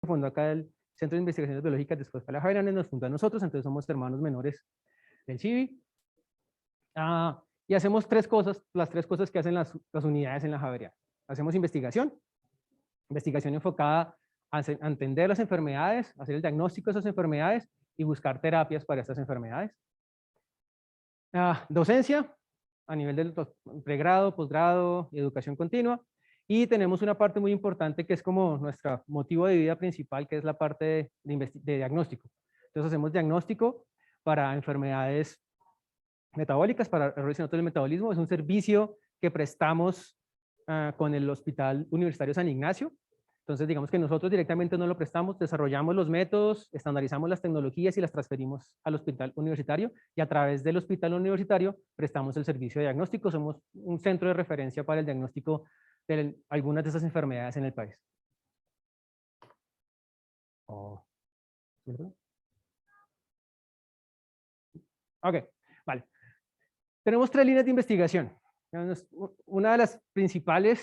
fundó acá el Centro de Investigaciones Biológicas, después fue la Javeriana, nos fundó a nosotros, entonces somos hermanos menores del CIVI. Y hacemos tres cosas, las tres cosas que hacen las unidades en la Javeriana. Hacemos investigación enfocada a entender las enfermedades, hacer el diagnóstico de esas enfermedades y buscar terapias para estas enfermedades. Docencia a nivel del pregrado, posgrado y educación continua. Y tenemos una parte muy importante que es como nuestro motivo de vida principal, que es la parte de diagnóstico. Entonces hacemos diagnóstico para enfermedades metabólicas, para errores del metabolismo. Es un servicio que prestamos con el Hospital Universitario San Ignacio. Entonces, digamos que nosotros directamente no lo prestamos, desarrollamos los métodos, estandarizamos las tecnologías y las transferimos al hospital universitario, y a través del hospital universitario prestamos el servicio de diagnóstico. Somos un centro de referencia para el diagnóstico de algunas de esas enfermedades en el país. Ok, vale. Tenemos tres líneas de investigación. Una de las principales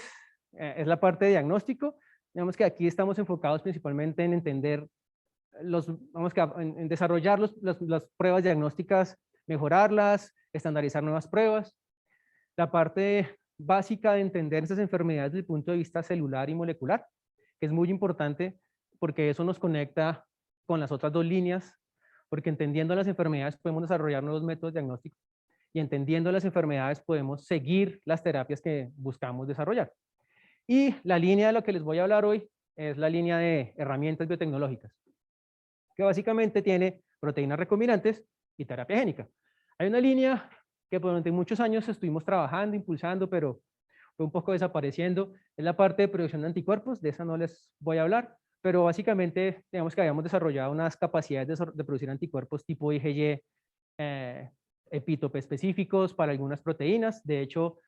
es la parte de diagnóstico. Digamos que aquí estamos enfocados principalmente en entender en desarrollar las pruebas diagnósticas, mejorarlas, estandarizar nuevas pruebas. La parte básica de entender esas enfermedades desde el punto de vista celular y molecular, que es muy importante porque eso nos conecta con las otras dos líneas, porque entendiendo las enfermedades podemos desarrollar nuevos métodos diagnósticos, y entendiendo las enfermedades podemos seguir las terapias que buscamos desarrollar. Y la línea de lo que les voy a hablar hoy es la línea de herramientas biotecnológicas, que básicamente tiene proteínas recombinantes y terapia génica. Hay una línea que durante muchos años estuvimos trabajando, impulsando, pero fue un poco desapareciendo, es la parte de producción de anticuerpos. De esa no les voy a hablar, pero básicamente digamos que habíamos desarrollado unas capacidades de producir anticuerpos tipo IgG, epítope específicos para algunas proteínas. De hecho,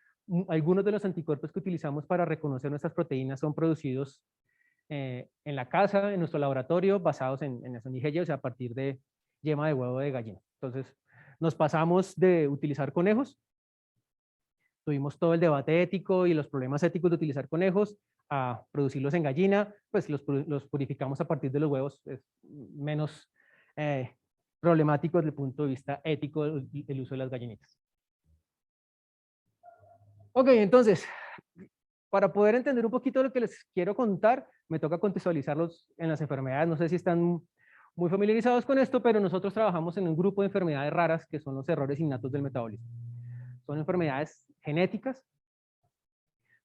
algunos de los anticuerpos que utilizamos para reconocer nuestras proteínas son producidos en la casa, en nuestro laboratorio, basados en IgG, o sea, a partir de yema de huevo de gallina. Entonces, nos pasamos de utilizar conejos, tuvimos todo el debate ético y los problemas éticos de utilizar conejos, a producirlos en gallina, pues los purificamos a partir de los huevos, es menos problemático desde el punto de vista ético el uso de las gallinitas. Ok, entonces, para poder entender un poquito lo que les quiero contar, me toca contextualizarlos en las enfermedades. No sé si están muy familiarizados con esto, pero nosotros trabajamos en un grupo de enfermedades raras que son los errores innatos del metabolismo. Son enfermedades genéticas,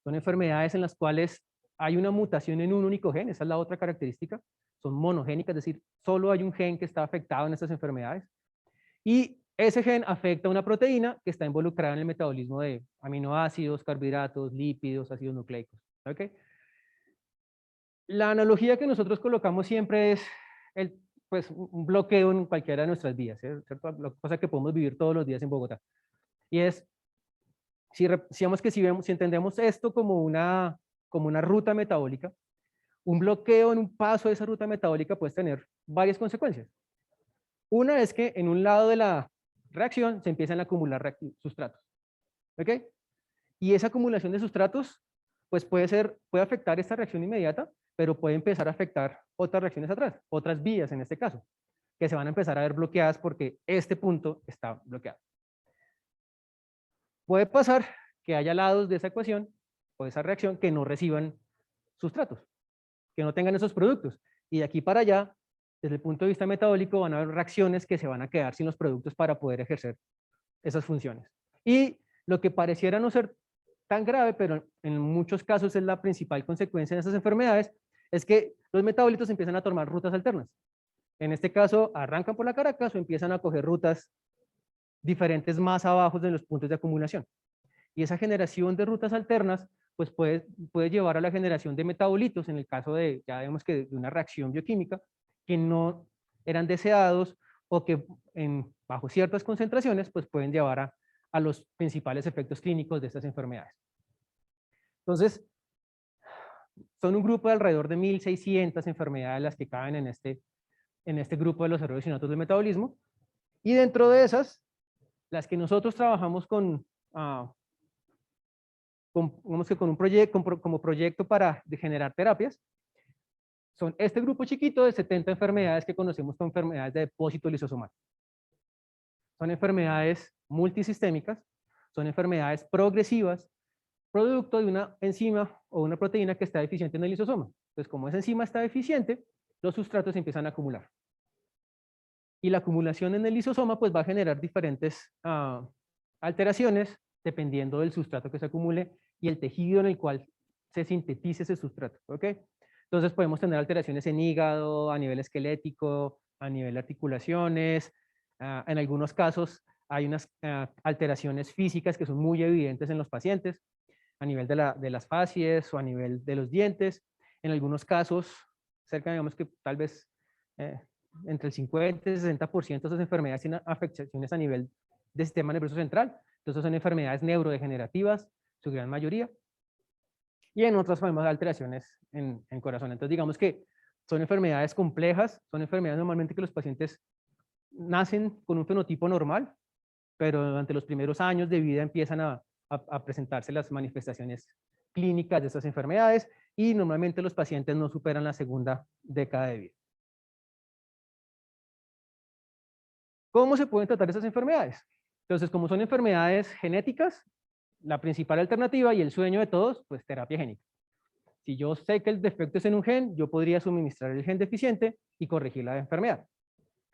son enfermedades en las cuales hay una mutación en un único gen, esa es la otra característica. Son monogénicas, es decir, solo hay un gen que está afectado en estas enfermedades. Y ese gen afecta a una proteína que está involucrada en el metabolismo de aminoácidos, carbohidratos, lípidos, ácidos nucleicos. ¿Okay? La analogía que nosotros colocamos siempre es pues, un bloqueo en cualquiera de nuestras vías, ¿cierto? La cosa que podemos vivir todos los días en Bogotá. Y es, si entendemos esto como una ruta metabólica, un bloqueo en un paso de esa ruta metabólica puede tener varias consecuencias. Una es que en un lado de la reacción se empiezan a acumular sustratos. ¿Ok? Y esa acumulación de sustratos pues puede afectar esta reacción inmediata, pero puede empezar a afectar otras reacciones atrás, otras vías en este caso, que se van a empezar a ver bloqueadas porque este punto está bloqueado. Puede pasar que haya lados de esa ecuación o de esa reacción que no reciban sustratos, que no tengan esos productos. Y de aquí para allá, desde el punto de vista metabólico, van a haber reacciones que se van a quedar sin los productos para poder ejercer esas funciones. Y lo que pareciera no ser tan grave, pero en muchos casos es la principal consecuencia de esas enfermedades, es que los metabolitos empiezan a tomar rutas alternas. En este caso, arrancan por la Caracas o empiezan a coger rutas diferentes más abajo de los puntos de acumulación. Y esa generación de rutas alternas pues puede llevar a la generación de metabolitos, en el caso de, ya vemos que de una reacción bioquímica, que no eran deseados o que bajo ciertas concentraciones pues pueden llevar a los principales efectos clínicos de estas enfermedades. Entonces, son un grupo de alrededor de 1.600 enfermedades las que caben en este grupo de los errores innatos del metabolismo, y dentro de esas, las que nosotros trabajamos digamos que con un proyecto, como proyecto para generar terapias, son este grupo chiquito de 70 enfermedades que conocemos como enfermedades de depósito lisosomal. Son enfermedades multisistémicas, son enfermedades progresivas, producto de una enzima o una proteína que está deficiente en el lisosoma. Entonces, como esa enzima está deficiente, los sustratos se empiezan a acumular. Y la acumulación en el lisosoma pues va a generar diferentes alteraciones dependiendo del sustrato que se acumule y el tejido en el cual se sintetice ese sustrato, ¿ok? Entonces podemos tener alteraciones en hígado, a nivel esquelético, a nivel de articulaciones. En algunos casos hay unas alteraciones físicas que son muy evidentes en los pacientes, a nivel de las facies o a nivel de los dientes. En algunos casos, cerca, digamos que tal vez entre el 50 y el 60% de esas enfermedades tienen afectaciones a nivel del sistema nervioso central. Entonces son enfermedades neurodegenerativas, su gran mayoría. Y en otras formas alteraciones en corazón. Entonces digamos que son enfermedades complejas, son enfermedades normalmente que los pacientes nacen con un fenotipo normal, pero durante los primeros años de vida empiezan a presentarse las manifestaciones clínicas de estas enfermedades y normalmente los pacientes no superan la segunda década de vida. ¿Cómo se pueden tratar esas enfermedades? Entonces, como son enfermedades genéticas, la principal alternativa y el sueño de todos, pues terapia génica. Si yo sé que el defecto es en un gen, yo podría suministrar el gen deficiente y corregir la enfermedad.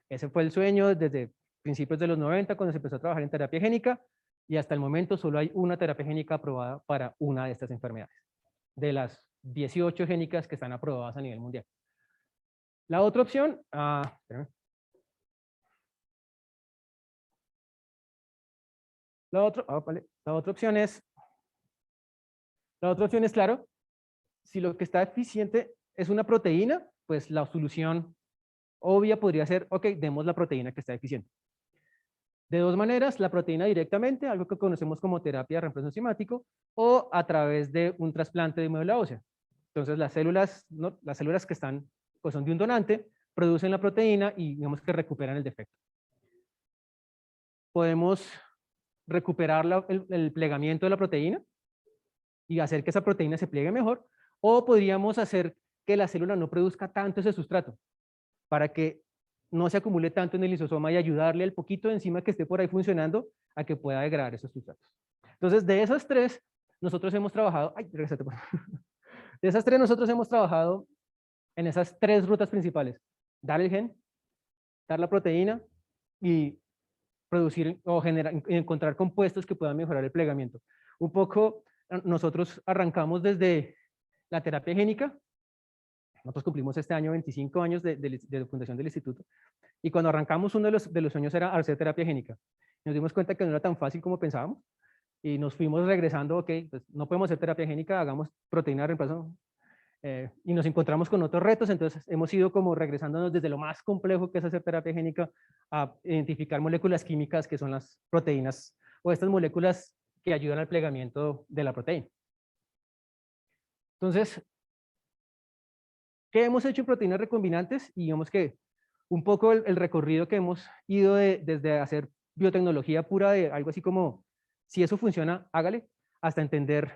Ese fue el sueño desde principios de los 90, cuando se empezó a trabajar en terapia génica, y hasta el momento solo hay una terapia génica aprobada para una de estas enfermedades, de las 18 génicas que están aprobadas a nivel mundial. La otra opción, la otra opción es, claro, si lo que está deficiente es una proteína, pues la solución obvia podría ser, ok, demos la proteína que está deficiente. De dos maneras, la proteína directamente, algo que conocemos como terapia de reemplazo enzimático, o a través de un trasplante de médula ósea. Entonces las células, ¿no? Las células que están, pues son de un donante, producen la proteína y digamos que recuperan el defecto. Podemos recuperar el plegamiento de la proteína y hacer que esa proteína se pliegue mejor, o podríamos hacer que la célula no produzca tanto ese sustrato, para que no se acumule tanto en el lisosoma y ayudarle al poquito de enzima que esté por ahí funcionando a que pueda degradar esos sustratos. Entonces, de esas tres, nosotros hemos trabajado, de esas tres nosotros hemos trabajado en esas tres rutas principales: dar el gen, dar la proteína y producir o encontrar compuestos que puedan mejorar el plegamiento. Un poco, nosotros arrancamos desde la terapia génica. Nosotros cumplimos este año 25 años de fundación del instituto. Y cuando arrancamos, uno de los sueños era hacer terapia génica. Nos dimos cuenta que no era tan fácil como pensábamos. Y nos fuimos regresando, ok, pues no podemos hacer terapia génica, hagamos proteína de reemplazo. Y nos encontramos con otros retos, entonces hemos ido como regresándonos desde lo más complejo que es hacer terapia génica a identificar moléculas químicas que son las proteínas o estas moléculas que ayudan al plegamiento de la proteína. Entonces, ¿qué hemos hecho en proteínas recombinantes? Y digamos que un poco el recorrido que hemos ido desde hacer biotecnología pura de algo así como, si eso funciona, hágale, hasta entender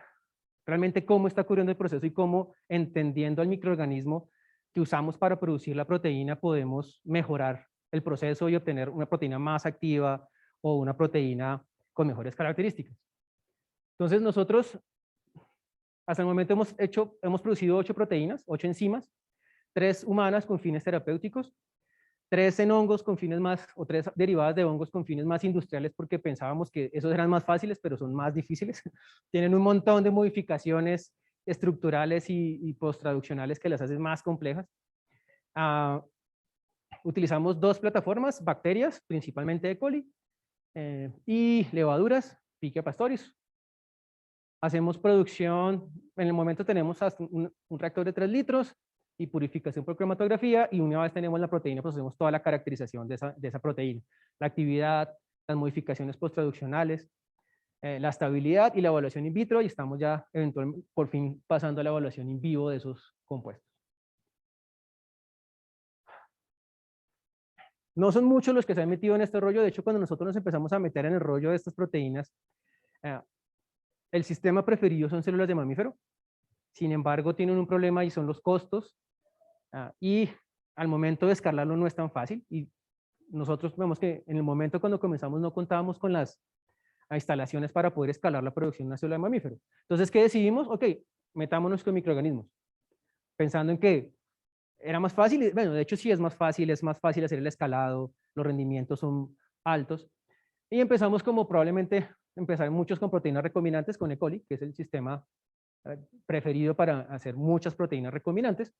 realmente cómo está ocurriendo el proceso y cómo, entendiendo el microorganismo que usamos para producir la proteína, podemos mejorar el proceso y obtener una proteína más activa o una proteína con mejores características. Entonces nosotros, hasta el momento hemos producido 8 proteínas, 8 enzimas, 3 humanas con fines terapéuticos, 3 en hongos con fines más, o 3 derivadas de hongos con fines más industriales, porque pensábamos que esos eran más fáciles, pero son más difíciles. Tienen un montón de modificaciones estructurales y posttraduccionales que las hacen más complejas. Utilizamos 2 plataformas, bacterias, principalmente E. coli, y levaduras, Pichia pastoris. Hacemos producción, en el momento tenemos hasta un reactor de 3 litros, y purificación por cromatografía, y una vez tenemos la proteína, pues hacemos toda la caracterización de esa proteína, la actividad, las modificaciones posttraduccionales, la estabilidad y la evaluación in vitro, y estamos ya eventualmente por fin pasando a la evaluación in vivo de esos compuestos. No son muchos los que se han metido en este rollo. De hecho, cuando nosotros nos empezamos a meter en el rollo de estas proteínas, el sistema preferido son células de mamífero. Sin embargo, tienen un problema y son los costos Y al momento de escalarlo no es tan fácil. Y nosotros vemos que en el momento cuando comenzamos no contábamos con las instalaciones para poder escalar la producción de una célula de mamífero. Entonces, ¿qué decidimos? Ok, metámonos con microorganismos, pensando en que era más fácil, y, bueno, de hecho sí es más fácil hacer el escalado, los rendimientos son altos, y empezamos como probablemente empezar muchos con proteínas recombinantes, con E. coli, que es el sistema preferido para hacer muchas proteínas recombinantes.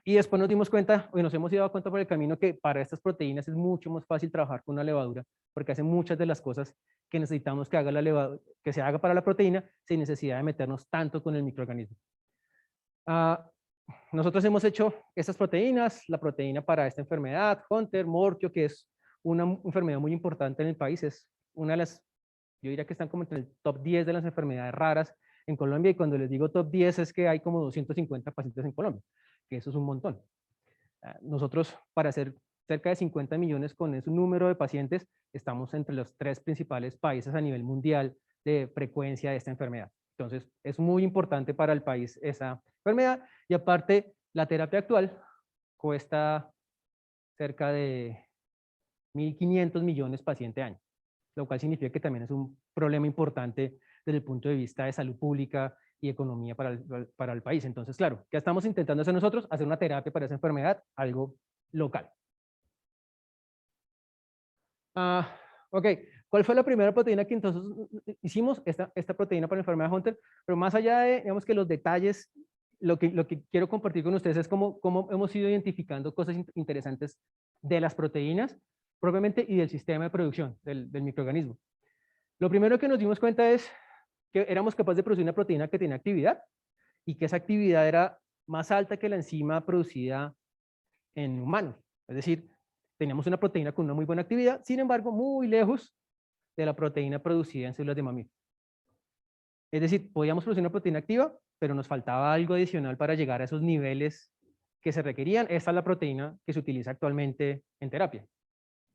Y después nos dimos cuenta, o nos hemos dado cuenta por el camino, que para estas proteínas es mucho más fácil trabajar con una levadura, porque hace muchas de las cosas que necesitamos que haga la levadura, que se haga para la proteína, sin necesidad de meternos tanto con el microorganismo. Nosotros hemos hecho estas proteínas, la proteína para esta enfermedad, Hunter, Morquio, que es una enfermedad muy importante en el país, es una de las, yo diría que están como entre el top 10 de las enfermedades raras en Colombia, y cuando les digo top 10 es que hay como 250 pacientes en Colombia, que eso es un montón. Nosotros, para hacer cerca de 50 millones con ese número de pacientes, estamos entre los 3 principales países a nivel mundial de frecuencia de esta enfermedad. Entonces, es muy importante para el país esa enfermedad, y aparte, la terapia actual cuesta cerca de 1.500 millones paciente año, lo cual significa que también es un problema importante desde el punto de vista de salud pública y economía para el país. Entonces, claro, ¿qué estamos intentando hacer nosotros? Hacer una terapia para esa enfermedad, algo local. Ok, ¿cuál fue la primera proteína que entonces hicimos? Esta proteína para la enfermedad de Hunter, pero más allá de, digamos que los detalles, lo que quiero compartir con ustedes es cómo hemos ido identificando cosas interesantes de las proteínas propiamente y del sistema de producción del microorganismo. Lo primero que nos dimos cuenta es que éramos capaces de producir una proteína que tenía actividad, y que esa actividad era más alta que la enzima producida en humanos. Es decir, teníamos una proteína con una muy buena actividad, sin embargo, muy lejos de la proteína producida en células de mamíferos. Es decir, podíamos producir una proteína activa, pero nos faltaba algo adicional para llegar a esos niveles que se requerían. Esta es la proteína que se utiliza actualmente en terapia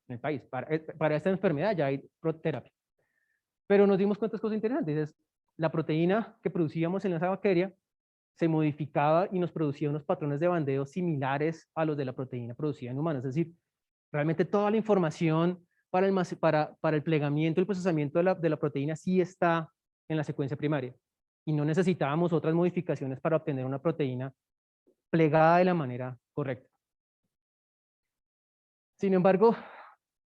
en el país. Para esta enfermedad ya hay terapia. Pero nos dimos cuenta de cosas interesantes. Es, la proteína que producíamos en esa bacteria se modificaba y nos producía unos patrones de bandeo similares a los de la proteína producida en humanos. Es decir, realmente toda la información para el plegamiento y el procesamiento de la proteína sí está en la secuencia primaria. Y no necesitábamos otras modificaciones para obtener una proteína plegada de la manera correcta. Sin embargo,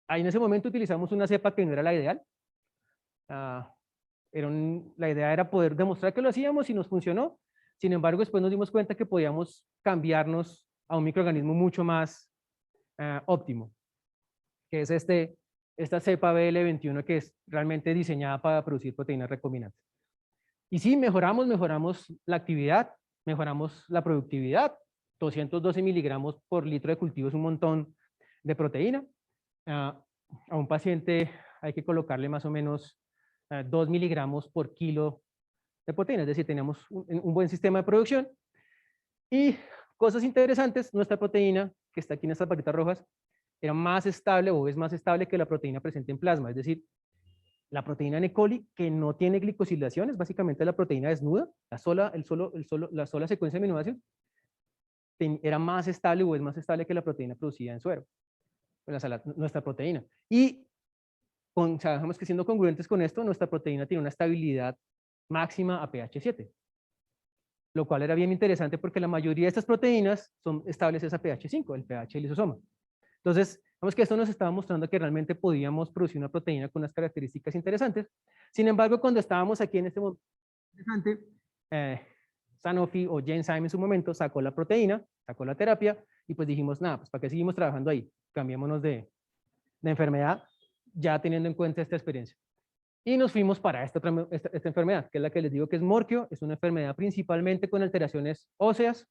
ahí en ese momento utilizamos una cepa que no era la ideal. La idea era poder demostrar que lo hacíamos y nos funcionó. Sin embargo, después nos dimos cuenta que podíamos cambiarnos a un microorganismo mucho más óptimo, que es esta cepa BL21, que es realmente diseñada para producir proteínas recombinantes. Y sí, mejoramos la actividad, mejoramos la productividad. 212 miligramos por litro de cultivo es un montón de proteína. A un paciente hay que colocarle más o menos 2 miligramos por kilo de proteína, es decir, tenemos un buen sistema de producción. Y cosas interesantes, nuestra proteína, que está aquí en estas barritas rojas, era más estable o es más estable que la proteína presente en plasma, es decir, la proteína en E. coli, que no tiene glicosilación, es básicamente la proteína desnuda, la sola secuencia de aminoácidos, era más estable o es más estable que la proteína producida en suero, nuestra proteína. Y sabemos que siendo congruentes con esto, nuestra proteína tiene una estabilidad máxima a pH 7, lo cual era bien interesante porque la mayoría de estas proteínas son estables a pH 5, el pH del lisosoma. Entonces, vemos que esto nos estaba mostrando que realmente podíamos producir una proteína con unas características interesantes. Sin embargo, cuando estábamos aquí en este momento interesante, Sanofi o Genzyme en su momento sacó la proteína, sacó la terapia, y pues dijimos, nada, pues ¿para qué seguimos trabajando ahí? Cambiémonos de enfermedad, ya teniendo en cuenta esta experiencia. Y nos fuimos para esta enfermedad, que es la que les digo que es Morquio. Es una enfermedad principalmente con alteraciones óseas,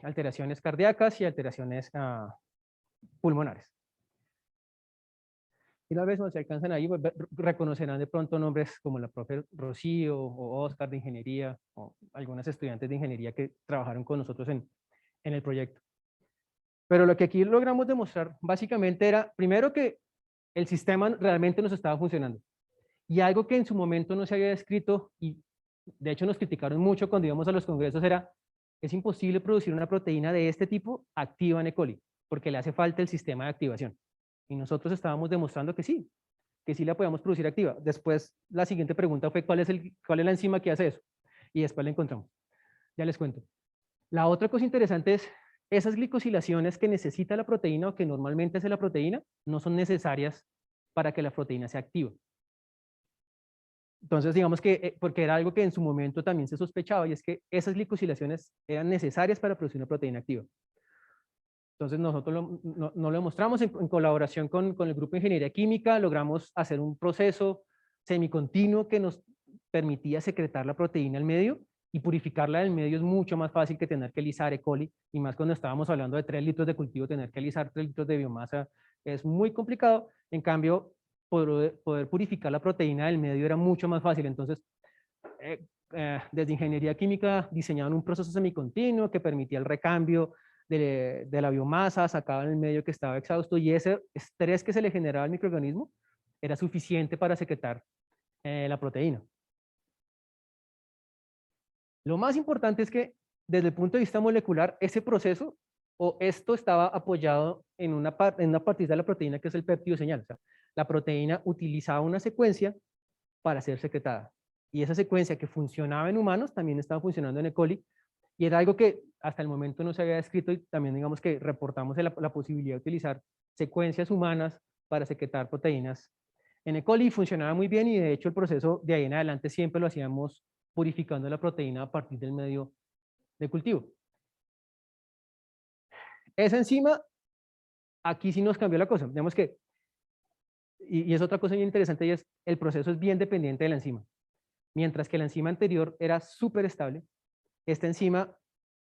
alteraciones cardíacas y alteraciones pulmonares. Y una vez no se alcanzan ahí, reconocerán de pronto nombres como la profe Rocío o Oscar de ingeniería, o algunas estudiantes de ingeniería que trabajaron con nosotros en el proyecto. Pero lo que aquí logramos demostrar básicamente era, primero, que el sistema realmente nos estaba funcionando. Y algo que en su momento no se había descrito, y de hecho nos criticaron mucho cuando íbamos a los congresos, es imposible producir una proteína de este tipo activa en E. coli, porque le hace falta el sistema de activación. Y nosotros estábamos demostrando que sí la podíamos producir activa. Después, la siguiente pregunta fue, ¿cuál es la enzima que hace eso? Y después la encontramos. Ya les cuento. La otra cosa interesante es, esas glicosilaciones que necesita la proteína o que normalmente hace la proteína, no son necesarias para que la proteína sea activa. Entonces, digamos que, porque era algo que en su momento también se sospechaba, y es que esas glicosilaciones eran necesarias para producir una proteína activa. Entonces, nosotros no lo demostramos en colaboración con el grupo de ingeniería química, logramos hacer un proceso semicontinuo que nos permitía secretar la proteína al medio, y purificarla del medio es mucho más fácil que tener que lisar E. coli, y más cuando estábamos hablando de 3 litros de cultivo, tener que lisar 3 litros de biomasa es muy complicado. En cambio, poder purificar la proteína del medio era mucho más fácil. Entonces, desde ingeniería química diseñaban un proceso semicontinuo que permitía el recambio de la biomasa, sacaban el medio que estaba exhausto, y ese estrés que se le generaba al microorganismo era suficiente para secretar la proteína. Lo más importante es que desde el punto de vista molecular, ese proceso o esto estaba apoyado en una partida de la proteína que es el péptido señal. O sea, la proteína utilizaba una secuencia para ser secretada. Y esa secuencia que funcionaba en humanos también estaba funcionando en E. coli, y era algo que hasta el momento no se había descrito, y también digamos que reportamos la posibilidad de utilizar secuencias humanas para secretar proteínas en E. coli, y funcionaba muy bien, y de hecho el proceso de ahí en adelante siempre lo hacíamos purificando la proteína a partir del medio de cultivo. Esa enzima, aquí sí nos cambió la cosa. Digamos que, y es otra cosa muy interesante, y es el proceso es bien dependiente de la enzima. Mientras que la enzima anterior era súper estable, esta enzima,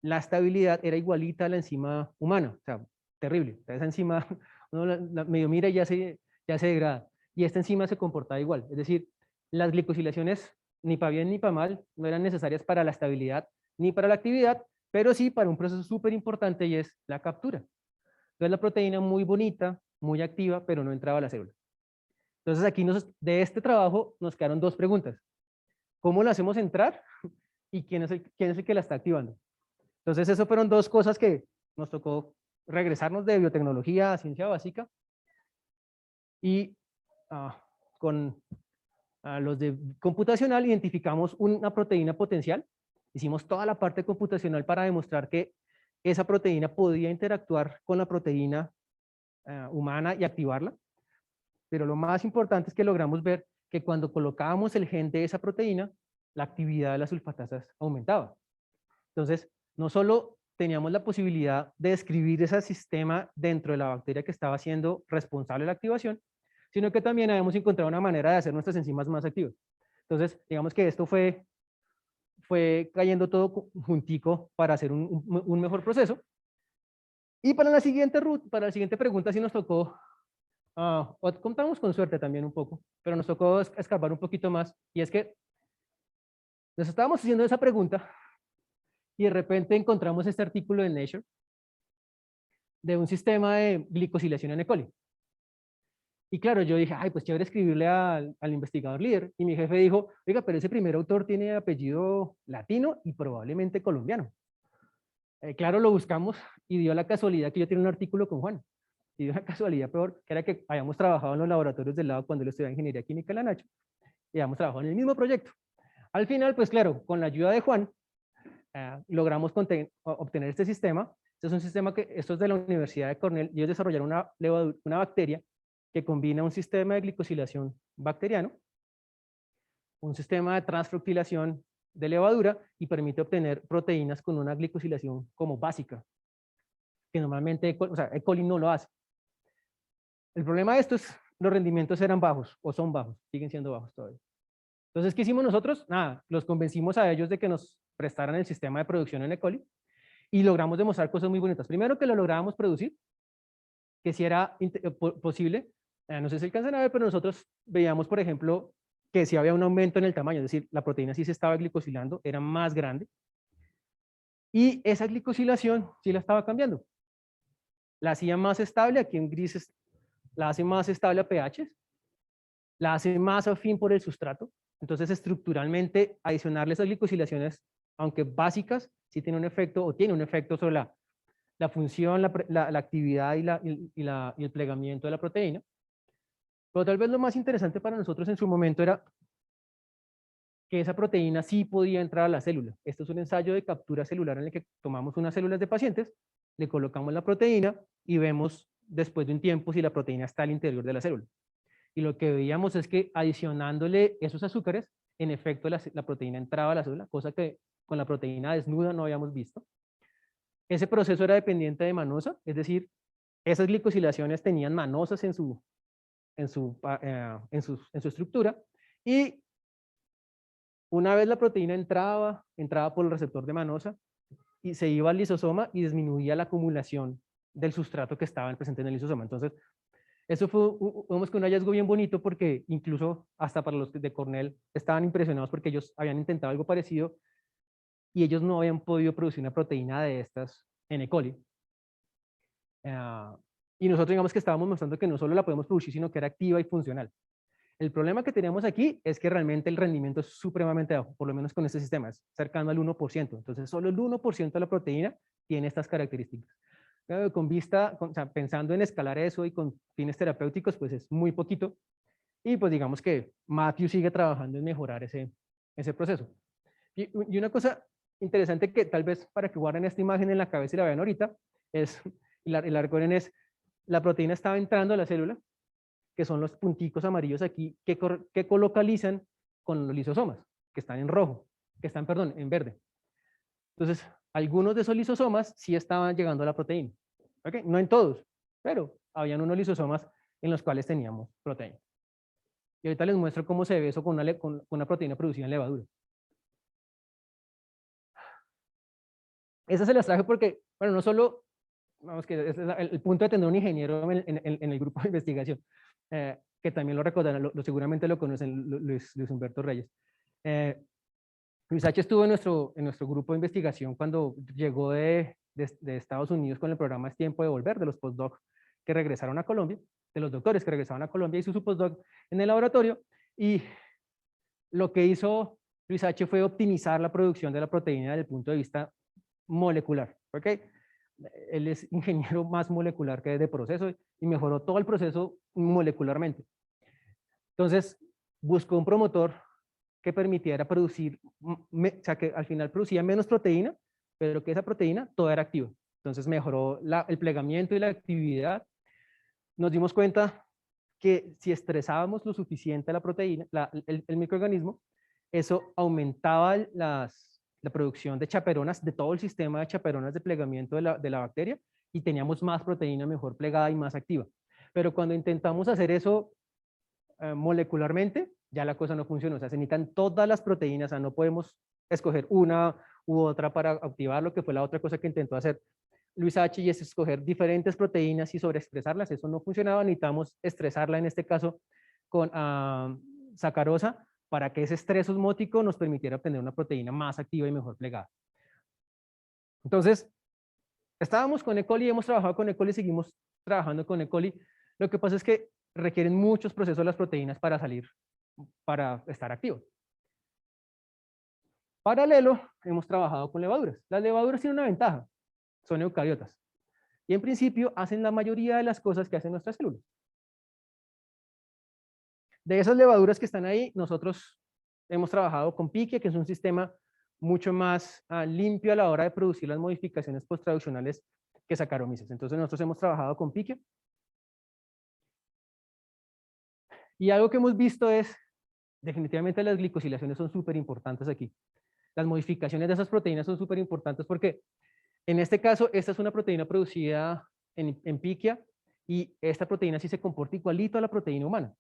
la estabilidad era igualita a la enzima humana. O sea, terrible. Esa enzima, uno la medio mira y ya se degrada. Y esta enzima se comportaba igual. Es decir, las glicosilaciones, ni para bien ni para mal, no eran necesarias para la estabilidad ni para la actividad, pero sí para un proceso súper importante, y es la captura. Entonces la proteína muy bonita, muy activa, pero no entraba a la célula. Entonces aquí de este trabajo nos quedaron dos preguntas. ¿Cómo la hacemos entrar? ¿Y quién es el que la está activando? Entonces eso fueron dos cosas que nos tocó regresarnos de biotecnología a ciencia básica, y con los de computacional identificamos una proteína potencial. Hicimos toda la parte computacional para demostrar que esa proteína podía interactuar con la proteína humana y activarla. Pero lo más importante es que logramos ver que cuando colocábamos el gen de esa proteína, la actividad de las sulfatasas aumentaba. Entonces, no solo teníamos la posibilidad de describir ese sistema dentro de la bacteria que estaba siendo responsable de la activación, sino que también habíamos encontrado una manera de hacer nuestras enzimas más activas. Entonces, digamos que esto fue cayendo todo juntico para hacer un mejor proceso. Y para la siguiente pregunta sí nos tocó, contamos con suerte también un poco, pero nos tocó escarbar un poquito más, y es que nos estábamos haciendo esa pregunta y de repente encontramos este artículo en Nature de un sistema de glicosilación en E. coli. Y claro, yo dije, ay, pues chévere escribirle al investigador líder. Y mi jefe dijo, oiga, pero ese primer autor tiene apellido latino y probablemente colombiano. Claro, lo buscamos y dio la casualidad que yo tenía un artículo con Juan. Y dio una casualidad peor, que era que habíamos trabajado en los laboratorios del lado cuando él estudiaba ingeniería química en la Nacho. Y habíamos trabajado en el mismo proyecto. Al final, pues claro, con la ayuda de Juan, logramos obtener este sistema. Este es un sistema esto es de la Universidad de Cornell, y ellos desarrollaron una bacteria que combina un sistema de glicosilación bacteriano, un sistema de transfructilación de levadura, y permite obtener proteínas con una glicosilación como básica, que normalmente E. coli no lo hace. El problema de esto es los rendimientos eran bajos, o son bajos, siguen siendo bajos todavía. Entonces, ¿qué hicimos nosotros? Nada, los convencimos a ellos de que nos prestaran el sistema de producción en E. coli, y logramos demostrar cosas muy bonitas. Primero, que lo lográbamos producir, que si era posible. No sé si alcanzan a ver, pero nosotros veíamos, por ejemplo, que si había un aumento en el tamaño, es decir, la proteína sí se estaba glicosilando, era más grande, y esa glicosilación sí la estaba cambiando. La hacía más estable, aquí en grises la hace más estable a pH, la hace más afín por el sustrato, Entonces, estructuralmente, adicionarle esas glicosilaciones, aunque básicas, sí tiene un efecto o tiene un efecto sobre la función, la actividad y el plegamiento de la proteína. Pero tal vez lo más interesante para nosotros en su momento era que esa proteína sí podía entrar a la célula. Esto es un ensayo de captura celular en el que tomamos unas células de pacientes, le colocamos la proteína y vemos después de un tiempo si la proteína está al interior de la célula. Y lo que veíamos es que adicionándole esos azúcares, en efecto la proteína entraba a la célula, cosa que con la proteína desnuda no habíamos visto. Ese proceso era dependiente de manosa, es decir, esas glicosilaciones tenían manosas en su estructura, y una vez la proteína entraba por el receptor de manosa y se iba al lisosoma y disminuía la acumulación del sustrato que estaba presente en el lisosoma. Entonces, eso fue, vemos que un hallazgo bien bonito, porque incluso hasta para los de Cornell estaban impresionados porque ellos habían intentado algo parecido y ellos no habían podido producir una proteína de estas en E. coli. Y nosotros digamos que estábamos mostrando que no solo la podemos producir, sino que era activa y funcional. El problema que teníamos aquí es que realmente el rendimiento es supremamente bajo, por lo menos con este sistema, es cercano al 1%. Entonces, solo el 1% de la proteína tiene estas características. Con vista, o sea, pensando en escalar eso y con fines terapéuticos, pues es muy poquito. Y pues digamos que Matthew sigue trabajando en mejorar ese proceso. Y una cosa interesante que tal vez para que guarden esta imagen en la cabeza y la vean ahorita, es, la recuerden, es la proteína estaba entrando a la célula, que son los punticos amarillos aquí, que colocalizan con los lisosomas, que están en rojo, que están, perdón, en verde. Entonces, algunos de esos lisosomas sí estaban llegando a la proteína. ¿Okay? No en todos, pero habían unos lisosomas en los cuales teníamos proteína. Y ahorita les muestro cómo se ve eso con una proteína producida en levadura. Esa se las traje porque, bueno, no solo, vamos, que es el punto de tener un ingeniero en el grupo de investigación, que también lo recordarán, seguramente lo conocen, Luis Humberto Reyes. Luis H. estuvo en nuestro grupo de investigación cuando llegó de Estados Unidos con el programa Es Tiempo de Volver, de los postdocs que regresaron a Colombia, de los doctores que regresaron a Colombia, hizo su postdoc en el laboratorio, y lo que hizo Luis H. fue optimizar la producción de la proteína desde el punto de vista molecular. ¿Okay? Él es ingeniero más molecular que de proceso y mejoró todo el proceso molecularmente. Entonces, buscó un promotor que permitiera producir, o sea, que al final producía menos proteína, pero que esa proteína toda era activa. Entonces mejoró el plegamiento y la actividad. Nos dimos cuenta que si estresábamos lo suficiente a la proteína, el microorganismo, eso aumentaba la producción de chaperonas, de todo el sistema de chaperonas de plegamiento de la bacteria, y teníamos más proteína mejor plegada y más activa. Pero cuando intentamos hacer eso molecularmente, ya la cosa no funciona. O sea, se necesitan todas las proteínas, o sea, no podemos escoger una u otra para activar, lo que fue la otra cosa que intentó hacer Luis H., y es escoger diferentes proteínas y sobreexpresarlas. Eso no funcionaba, necesitamos estresarla, en este caso con sacarosa, para que ese estrés osmótico nos permitiera obtener una proteína más activa y mejor plegada. Entonces, estábamos con E. coli, hemos trabajado con E. coli, seguimos trabajando con E. coli. Lo que pasa es que requieren muchos procesos las proteínas para salir, para estar activos. Paralelo, hemos trabajado con levaduras. Las levaduras tienen una ventaja, son eucariotas. Y en principio hacen la mayoría de las cosas que hacen nuestras células. De esas levaduras que están ahí, nosotros hemos trabajado con Piquia, que es un sistema mucho más limpio a la hora de producir las modificaciones posttraduccionales que Saccharomyces. Entonces nosotros hemos trabajado con Piquia. Y algo que hemos visto es, definitivamente las glicosilaciones son súper importantes aquí. Las modificaciones de esas proteínas son súper importantes porque en este caso, esta es una proteína producida en Piquia, y esta proteína sí se comporta igualito a la proteína humana.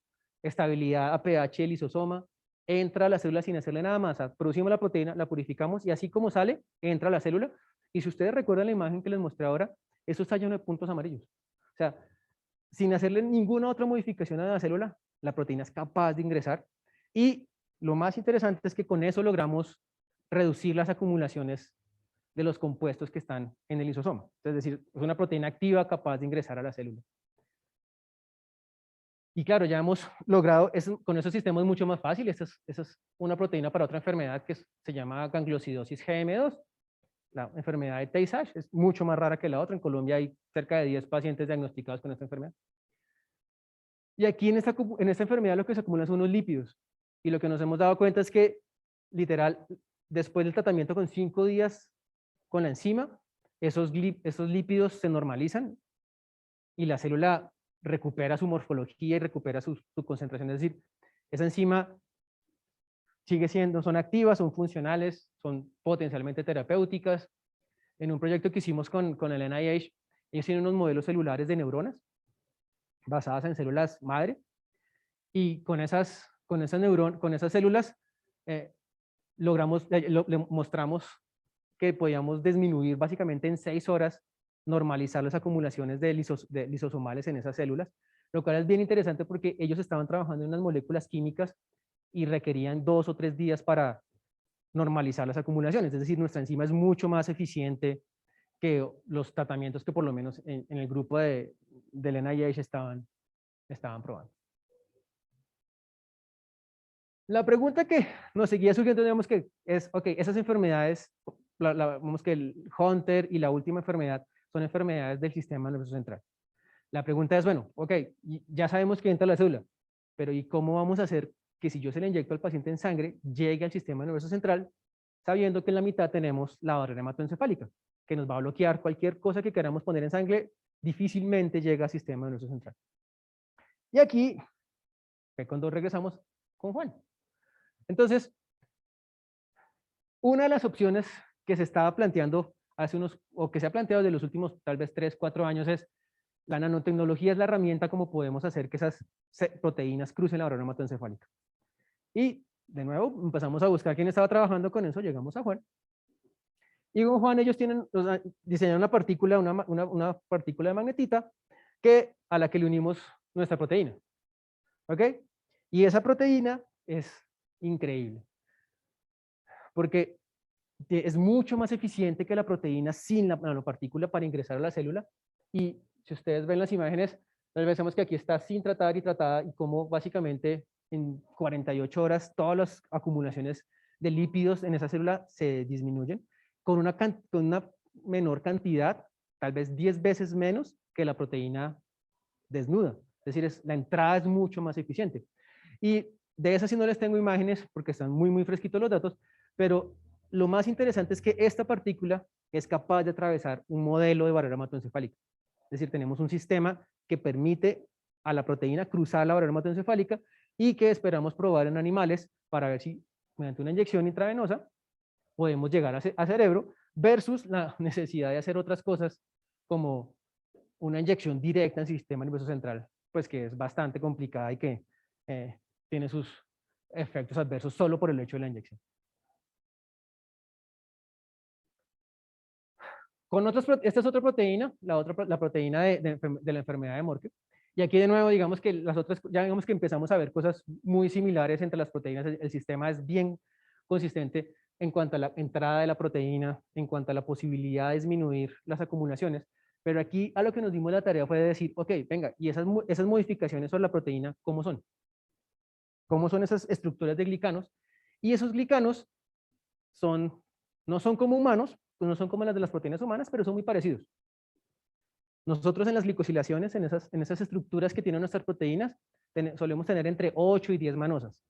Estabilidad a pH del lisosoma, entra a la célula sin hacerle nada más. O sea, producimos la proteína, la purificamos y así como sale, entra a la célula. Y si ustedes recuerdan la imagen que les mostré ahora, eso está lleno de puntos amarillos. O sea, sin hacerle ninguna otra modificación a la célula, la proteína es capaz de ingresar. Y lo más interesante es que con eso logramos reducir las acumulaciones de los compuestos que están en el lisosoma. Es decir, es una proteína activa capaz de ingresar a la célula. Y claro, ya hemos logrado, con esos sistemas mucho más fácil. Esta es una proteína para otra enfermedad que se llama gangliosidosis GM2. La enfermedad de Tay-Sachs es mucho más rara que la otra. En Colombia hay cerca de 10 pacientes diagnosticados con esta enfermedad. Y aquí en esta enfermedad lo que se acumulan son unos lípidos. Y lo que nos hemos dado cuenta es que, literal, después del tratamiento con 5 días con la enzima, esos lípidos se normalizan y la célula recupera su morfología y recupera su concentración. Es decir, esa enzima sigue siendo, son activas, son funcionales, son potencialmente terapéuticas. En un proyecto que hicimos con el NIH, ellos tienen unos modelos celulares de neuronas basadas en células madre, y con esas células le mostramos que podíamos disminuir básicamente en 6 horas, normalizar las acumulaciones de lisosomales en esas células, lo cual es bien interesante porque ellos estaban trabajando en unas moléculas químicas y requerían 2 o 3 días para normalizar las acumulaciones. Es decir, nuestra enzima es mucho más eficiente que los tratamientos que por lo menos en el grupo del NIH estaban probando. La pregunta que nos seguía surgiendo, digamos que es, ok, esas enfermedades, vamos que el Hunter y la última enfermedad son enfermedades del sistema nervioso central. La pregunta es, bueno, ok, ya sabemos que entra la célula, pero ¿y cómo vamos a hacer que si yo se le inyecto al paciente en sangre, llegue al sistema nervioso central, sabiendo que en la mitad tenemos la barrera hematoencefálica, que nos va a bloquear cualquier cosa que queramos poner en sangre, difícilmente llega al sistema nervioso central? Y aquí fue cuando regresamos con Juan. Entonces, una de las opciones que se estaba planteando o que se ha planteado desde los últimos tal vez 3, 4 años es: la nanotecnología es la herramienta como podemos hacer que esas proteínas crucen la barrera hematoencefálica. Y de nuevo empezamos a buscar quién estaba trabajando con eso, llegamos a Juan. Y con Juan ellos diseñaron una partícula, una partícula de magnetita a la que le unimos nuestra proteína. ¿Ok? Y esa proteína es increíble, porque es mucho más eficiente que la proteína sin la nanopartícula para ingresar a la célula. Y si ustedes ven las imágenes, vemos que aquí está sin tratar y tratada, y cómo básicamente en 48 horas todas las acumulaciones de lípidos en esa célula se disminuyen con una menor cantidad, tal vez 10 veces menos que la proteína desnuda. Es decir, la entrada es mucho más eficiente. Y de esas sí no les tengo imágenes porque están muy, muy fresquitos los datos, pero lo más interesante es que esta partícula es capaz de atravesar un modelo de barrera hematoencefálica. Es decir, tenemos un sistema que permite a la proteína cruzar la barrera hematoencefálica y que esperamos probar en animales para ver si mediante una inyección intravenosa podemos llegar a cerebro, versus la necesidad de hacer otras cosas como una inyección directa en el sistema nervioso central, pues que es bastante complicada y que tiene sus efectos adversos solo por el hecho de la inyección. Esta es otra proteína, la proteína de la enfermedad de Morque. Y aquí de nuevo, digamos que ya digamos que empezamos a ver cosas muy similares entre las proteínas. El sistema es bien consistente en cuanto a la entrada de la proteína, en cuanto a la posibilidad de disminuir las acumulaciones. Pero aquí a lo que nos dimos la tarea fue de decir, ok, venga, y esas modificaciones sobre la proteína, ¿cómo son? ¿Cómo son esas estructuras de glicanos? Y esos glicanos no son como humanos, no son como las de las proteínas humanas, pero son muy parecidos. Nosotros en las glicosilaciones, en esas estructuras que tienen nuestras proteínas, solemos tener entre 8 y 10 manosas.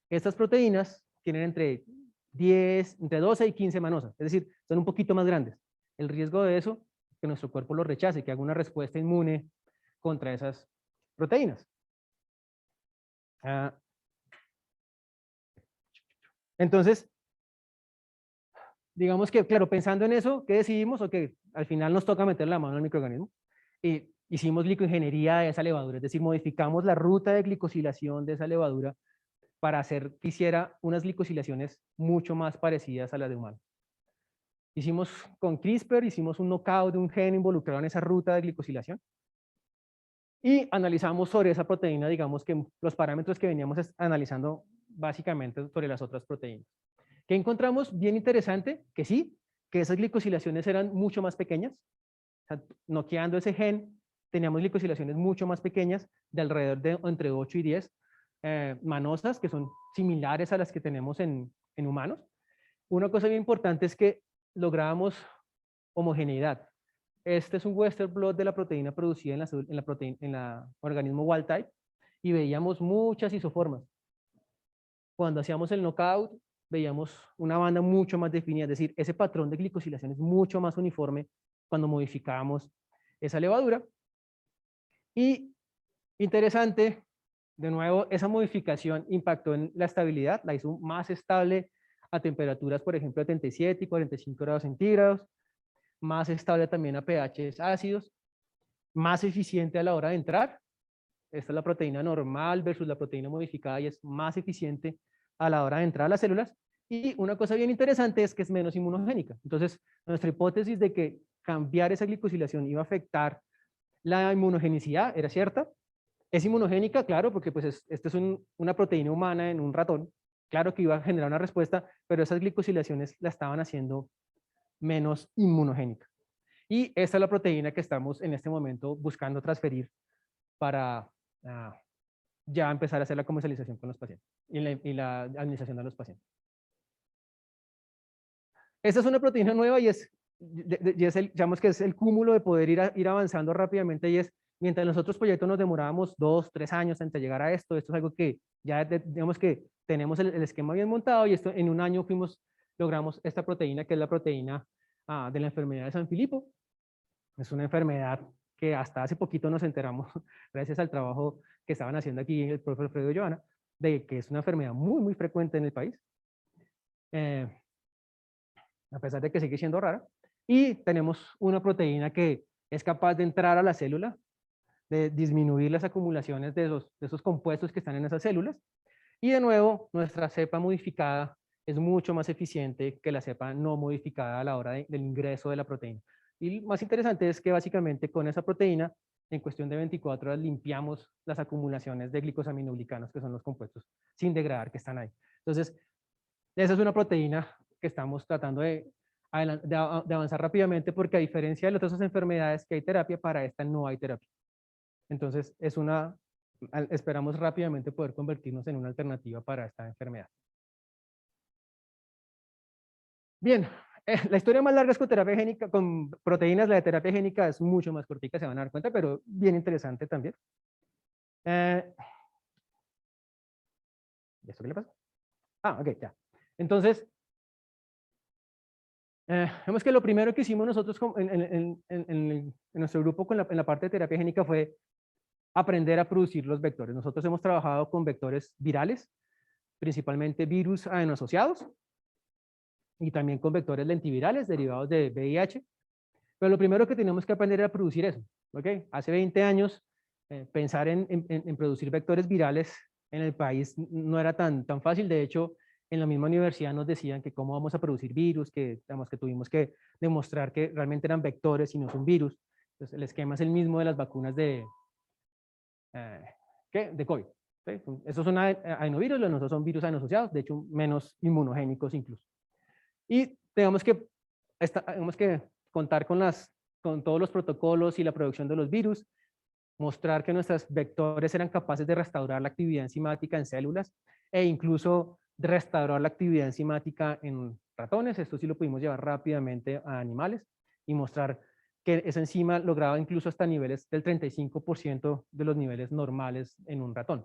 Estas proteínas tienen entre 12 y 15 manosas, es decir, son un poquito más grandes. El riesgo de eso es que nuestro cuerpo lo rechace, que haga una respuesta inmune contra esas proteínas. Entonces, digamos que, claro, pensando en eso, ¿qué decidimos? Ok, al final nos toca meter la mano al microorganismo y hicimos glicoingeniería de esa levadura, es decir, modificamos la ruta de glicosilación de esa levadura para hacer que hiciera unas glicosilaciones mucho más parecidas a las de humanos. Hicimos con CRISPR, hicimos un knockout de un gen involucrado en esa ruta de glicosilación y analizamos sobre esa proteína, digamos que los parámetros que veníamos analizando básicamente sobre las otras proteínas. ¿Qué encontramos? Bien interesante, que sí, que esas glicosilaciones eran mucho más pequeñas, o sea, noqueando ese gen, teníamos glicosilaciones mucho más pequeñas, de alrededor de entre 8 y 10 manosas, que son similares a las que tenemos en humanos. Una cosa bien importante es que lográbamos homogeneidad. Este es un Western blot de la proteína producida en la organismo wild type y veíamos muchas isoformas. Cuando hacíamos el knockout, veíamos una banda mucho más definida, es decir, ese patrón de glicosilación es mucho más uniforme cuando modificábamos esa levadura. Y interesante, de nuevo, esa modificación impactó en la estabilidad, la hizo más estable a temperaturas, por ejemplo, de 37 y 45 grados centígrados, más estable también a pHs ácidos, más eficiente a la hora de entrar. Esta es la proteína normal versus la proteína modificada y es más eficiente a la hora de entrar a las células. Y una cosa bien interesante es que es menos inmunogénica. Entonces, nuestra hipótesis de que cambiar esa glicosilación iba a afectar la inmunogenicidad era cierta. Es inmunogénica, claro, porque pues esta es una proteína humana en un ratón. Claro que iba a generar una respuesta, pero esas glicosilaciones la estaban haciendo menos inmunogénica. Y esta es la proteína que estamos en este momento buscando transferir para ya empezar a hacer la comercialización con los pacientes y la administración a los pacientes. Esta es una proteína nueva y digamos que es el cúmulo de poder ir avanzando rápidamente y es, mientras en los otros proyectos nos demorábamos 2, 3 años antes de llegar a esto es algo que ya digamos que tenemos el esquema bien montado y esto en un año logramos esta proteína que es la proteína de la enfermedad de San Filipo. Es una enfermedad que hasta hace poquito nos enteramos, gracias al trabajo que estaban haciendo aquí el profesor Alfredo y Joana, de que es una enfermedad muy, muy frecuente en el país, a pesar de que sigue siendo rara. Y tenemos una proteína que es capaz de entrar a la célula, de disminuir las acumulaciones de esos compuestos que están en esas células. Y de nuevo, nuestra cepa modificada es mucho más eficiente que la cepa no modificada a la hora del ingreso de la proteína. Y más interesante es que básicamente con esa proteína, en cuestión de 24 horas, limpiamos las acumulaciones de glicosaminoglicanos, que son los compuestos sin degradar que están ahí. Entonces, esa es una proteína que estamos tratando de avanzar rápidamente porque a diferencia de las otras enfermedades que hay terapia, para esta no hay terapia. Entonces, esperamos rápidamente poder convertirnos en una alternativa para esta enfermedad. Bien, la historia más larga es con terapia génica, con proteínas. La de terapia génica es mucho más cortica, se van a dar cuenta, pero bien interesante también. ¿Y esto qué le pasa? Ok, ya. Entonces, vemos que lo primero que hicimos nosotros en nuestro grupo en la parte de terapia génica fue aprender a producir los vectores. Nosotros hemos trabajado con vectores virales, principalmente virus adenoasociados, y también con vectores lentivirales derivados de VIH. Pero lo primero que tenemos que aprender era producir eso. ¿Okay? Hace 20 años, pensar en producir vectores virales en el país no era tan fácil. De hecho, en la misma universidad nos decían que cómo vamos a producir virus, que tuvimos que demostrar que realmente eran vectores y no son virus. Entonces, el esquema es el mismo de las vacunas de COVID. ¿Sí? Esos son adenovirus, los nosotros son virus adeno-asociados, de hecho menos inmunogénicos incluso. Y tenemos que contar con todos los protocolos y la producción de los virus, mostrar que nuestros vectores eran capaces de restaurar la actividad enzimática en células e incluso de restaurar la actividad enzimática en ratones. Esto sí lo pudimos llevar rápidamente a animales y mostrar que esa enzima lograba incluso hasta niveles del 35% de los niveles normales en un ratón.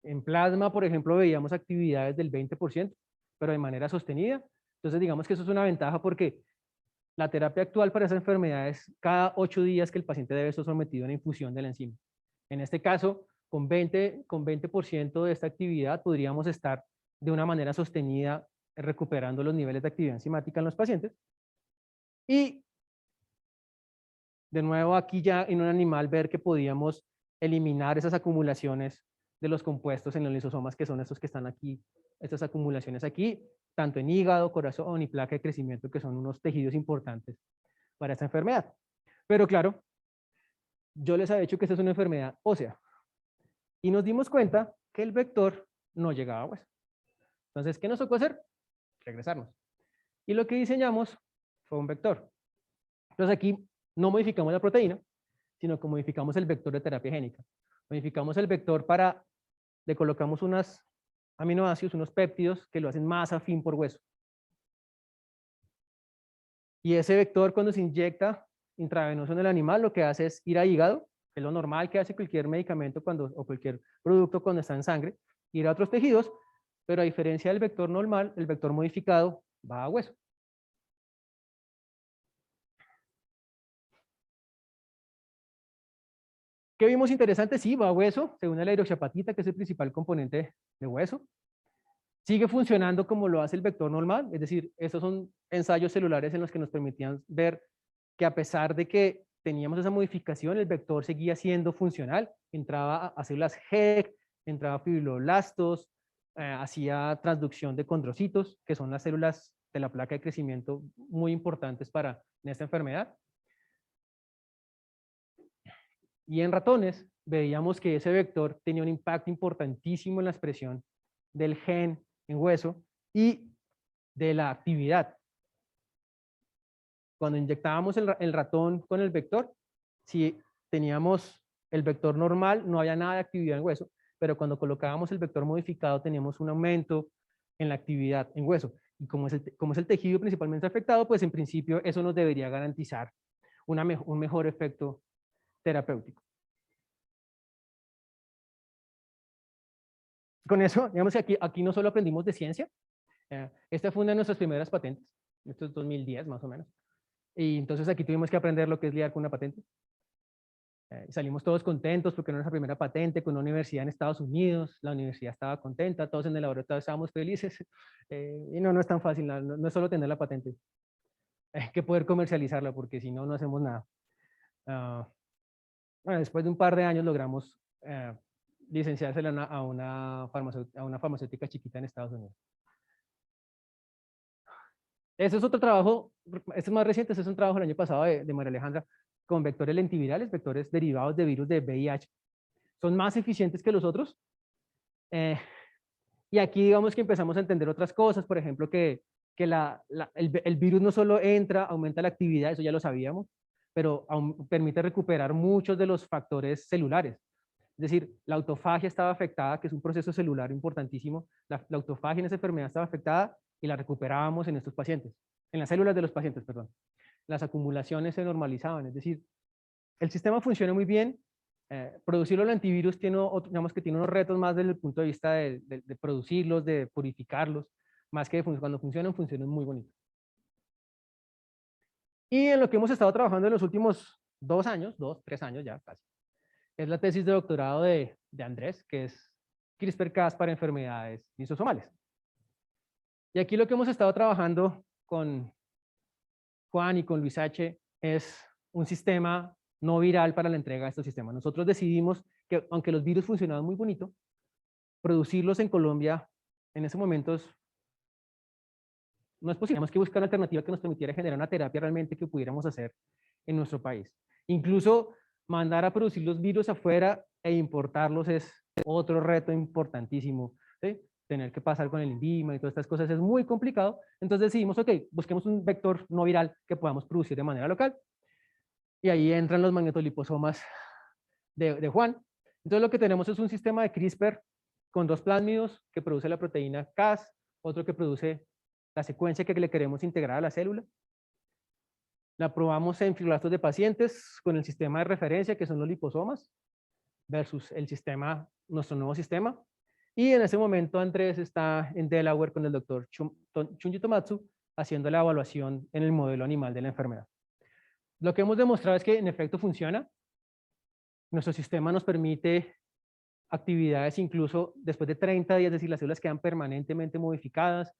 En plasma, por ejemplo, veíamos actividades del 20%, pero de manera sostenida. Entonces, digamos que eso es una ventaja porque la terapia actual para esa enfermedad es cada 8 días que el paciente debe ser sometido a una infusión de la enzima. En este caso, con 20% de esta actividad podríamos estar de una manera sostenida recuperando los niveles de actividad enzimática en los pacientes. Y de nuevo aquí ya en un animal ver que podíamos eliminar esas acumulaciones de los compuestos en los lisosomas, que son estos que están aquí, estas acumulaciones aquí, tanto en hígado, corazón y placa de crecimiento, que son unos tejidos importantes para esta enfermedad. Pero claro, yo les había dicho que esta es una enfermedad ósea. Y nos dimos cuenta que el vector no llegaba a hueso. Entonces, ¿qué nos tocó hacer? Regresarnos. Y lo que diseñamos fue un vector. Entonces aquí no modificamos la proteína, sino que modificamos el vector de terapia génica. Modificamos el vector le colocamos unos aminoácidos, unos péptidos que lo hacen más afín por hueso. Y ese vector, cuando se inyecta intravenoso en el animal, lo que hace es ir a hígado, que es lo normal que hace cualquier medicamento o cualquier producto cuando está en sangre, ir a otros tejidos, pero a diferencia del vector normal, el vector modificado va a hueso. ¿Qué vimos interesante? Sí, va a hueso, según la hidroxiapatita, que es el principal componente de hueso. Sigue funcionando como lo hace el vector normal, es decir, estos son ensayos celulares en los que nos permitían ver que a pesar de que teníamos esa modificación, el vector seguía siendo funcional, entraba a células HEC, entraba a fibroblastos, hacía transducción de condrocitos, que son las células de la placa de crecimiento muy importantes en esta enfermedad. Y en ratones veíamos que ese vector tenía un impacto importantísimo en la expresión del gen en hueso y de la actividad. Cuando inyectábamos el ratón con el vector, si teníamos el vector normal, no había nada de actividad en hueso, pero cuando colocábamos el vector modificado teníamos un aumento en la actividad en hueso. Y como es el tejido principalmente afectado, pues en principio eso nos debería garantizar un mejor efecto terapéutico. Con eso, digamos que aquí no solo aprendimos de ciencia, esta fue una de nuestras primeras patentes, esto es 2010 más o menos, y entonces aquí tuvimos que aprender lo que es lidiar con una patente. Salimos todos contentos porque era nuestra primera patente con una universidad en Estados Unidos, la universidad estaba contenta, todos en el laboratorio estábamos felices, y no es tan fácil, no es solo tener la patente, hay que poder comercializarla porque si no, no hacemos nada. Bueno, después de un par de años logramos licenciársela a una farmacéutica chiquita en Estados Unidos. Ese es otro trabajo, este es más reciente, este es un trabajo del año pasado de María Alejandra con vectores lentivirales, vectores derivados de virus de VIH. Son más eficientes que los otros. Y aquí digamos que empezamos a entender otras cosas, por ejemplo, que el virus no solo entra, aumenta la actividad, eso ya lo sabíamos, pero permite recuperar muchos de los factores celulares. Es decir, la autofagia estaba afectada, que es un proceso celular importantísimo. La autofagia en esa enfermedad estaba afectada y la recuperábamos en estos pacientes, en las células de los pacientes, perdón. Las acumulaciones se normalizaban, es decir, el sistema funciona muy bien. Producir los antivirus digamos que tiene unos retos más desde el punto de vista de producirlos, de purificarlos, más que cuando funcionan muy bonito. Y en lo que hemos estado trabajando en los últimos 3 años ya casi, es la tesis de doctorado de Andrés, que es CRISPR-Cas para enfermedades lisosomales. Y aquí lo que hemos estado trabajando con Juan y con Luis H. es un sistema no viral para la entrega de estos sistemas. Nosotros decidimos que, aunque los virus funcionaban muy bonito, producirlos en Colombia en ese momento no es posible. Tenemos que buscar una alternativa que nos permitiera generar una terapia realmente que pudiéramos hacer en nuestro país. Incluso mandar a producir los virus afuera e importarlos es otro reto importantísimo. ¿Sí? Tener que pasar con el INVIMA y todas estas cosas es muy complicado. Entonces decidimos, ok, busquemos un vector no viral que podamos producir de manera local. Y ahí entran los magnetoliposomas de Juan. Entonces lo que tenemos es un sistema de CRISPR con 2 plásmidos que produce la proteína Cas, otro que produce la secuencia que le queremos integrar a la célula. La probamos en fibroblastos de pacientes con el sistema de referencia que son los liposomas versus nuestro nuevo sistema. Y en ese momento Andrés está en Delaware con el doctor Shunji Tomatsu haciendo la evaluación en el modelo animal de la enfermedad. Lo que hemos demostrado es que en efecto funciona. Nuestro sistema nos permite actividades incluso después de 30 días, es decir, las células quedan permanentemente modificadas,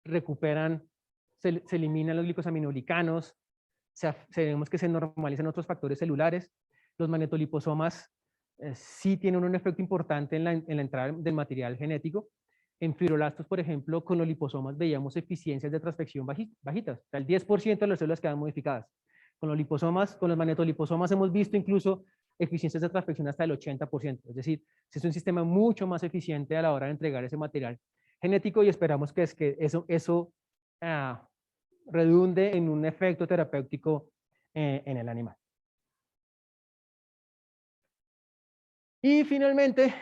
se eliminan los glicosaminoglicanos, vemos que se normalizan otros factores celulares. Los magnetoliposomas sí tienen un efecto importante en la entrada del material genético. En fibroblastos, por ejemplo, con los liposomas veíamos eficiencias de transfección bajitas, o sea, el 10% de las células quedan modificadas. Con los magnetoliposomas hemos visto incluso eficiencias de transfección hasta el 80%. Es decir, es un sistema mucho más eficiente a la hora de entregar ese material genético y esperamos que eso redunde en un efecto terapéutico en el animal. Y finalmente,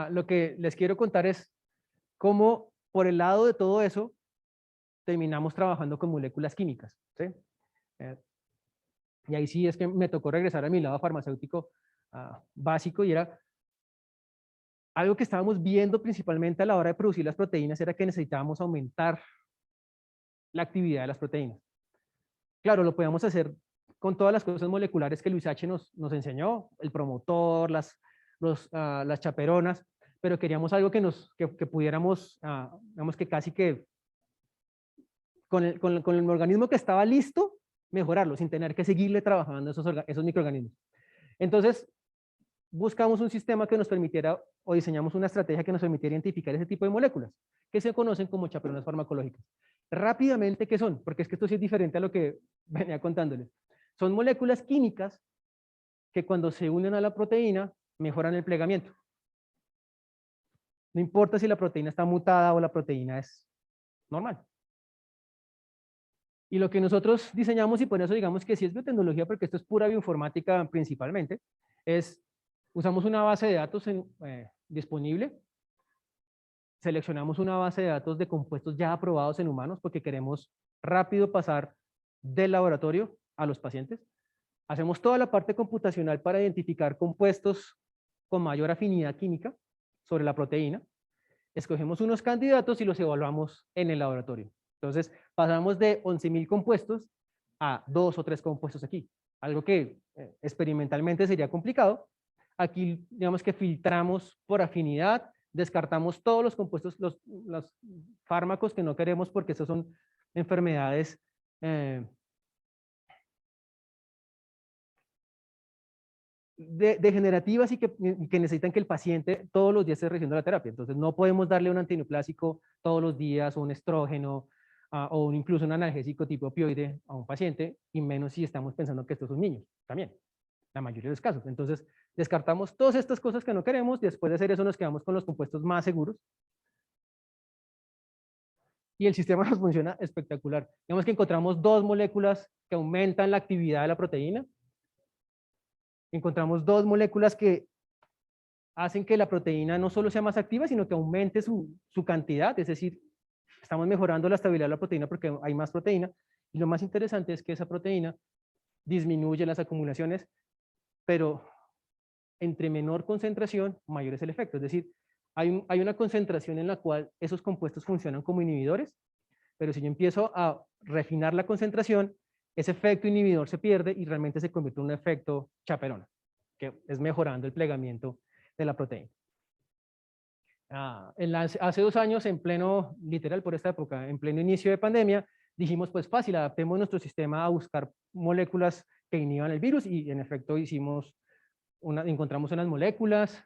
lo que les quiero contar es cómo por el lado de todo eso terminamos trabajando con moléculas químicas, ¿sí? Eh, y ahí sí es que me tocó regresar a mi lado farmacéutico básico, y era algo que estábamos viendo principalmente a la hora de producir las proteínas, era que necesitábamos aumentar la actividad de las proteínas. Claro, lo podíamos hacer con todas las cosas moleculares que Luis H. nos enseñó, el promotor, las chaperonas, pero queríamos algo que pudiéramos, digamos que casi que con el organismo que estaba listo, mejorarlo, sin tener que seguirle trabajando esos microorganismos. Entonces, buscamos un sistema que nos permitiera, o diseñamos una estrategia que nos permitiera identificar ese tipo de moléculas, que se conocen como chaperonas farmacológicas. Rápidamente, ¿qué son? Porque es que esto sí es diferente a lo que venía contándoles. Son moléculas químicas que cuando se unen a la proteína, mejoran el plegamiento. No importa si la proteína está mutada o la proteína es normal. Y lo que nosotros diseñamos, y por eso digamos que sí es biotecnología, porque esto es pura bioinformática principalmente, es, usamos una base de datos disponible, seleccionamos una base de datos de compuestos ya aprobados en humanos, porque queremos rápido pasar del laboratorio a los pacientes. Hacemos toda la parte computacional para identificar compuestos con mayor afinidad química sobre la proteína. Escogemos unos candidatos y los evaluamos en el laboratorio. Entonces, pasamos de 11.000 compuestos a 2 o 3 compuestos aquí. Algo que experimentalmente sería complicado. Aquí, digamos que filtramos por afinidad, descartamos todos los compuestos, los fármacos que no queremos, porque esos son enfermedades degenerativas y que necesitan que el paciente todos los días esté recibiendo la terapia. Entonces, no podemos darle un antineoplásico todos los días, o un estrógeno, o incluso un analgésico tipo opioide a un paciente, y menos si estamos pensando que estos son niños, también, la mayoría de los casos. Entonces, descartamos todas estas cosas que no queremos, y después de hacer eso nos quedamos con los compuestos más seguros, y el sistema nos funciona espectacular. Digamos que encontramos 2 moléculas que aumentan la actividad de la proteína, encontramos 2 moléculas que hacen que la proteína no solo sea más activa, sino que aumente su cantidad, es decir, estamos mejorando la estabilidad de la proteína porque hay más proteína, y lo más interesante es que esa proteína disminuye las acumulaciones, pero entre menor concentración, mayor es el efecto, es decir, hay una concentración en la cual esos compuestos funcionan como inhibidores, pero si yo empiezo a refinar la concentración, ese efecto inhibidor se pierde y realmente se convierte en un efecto chaperona, que es mejorando el plegamiento de la proteína. Hace 2 años, en pleno, literal por esta época, en pleno inicio de pandemia, dijimos, pues fácil, adaptemos nuestro sistema a buscar moléculas que inhiban el virus, y en efecto encontramos unas moléculas,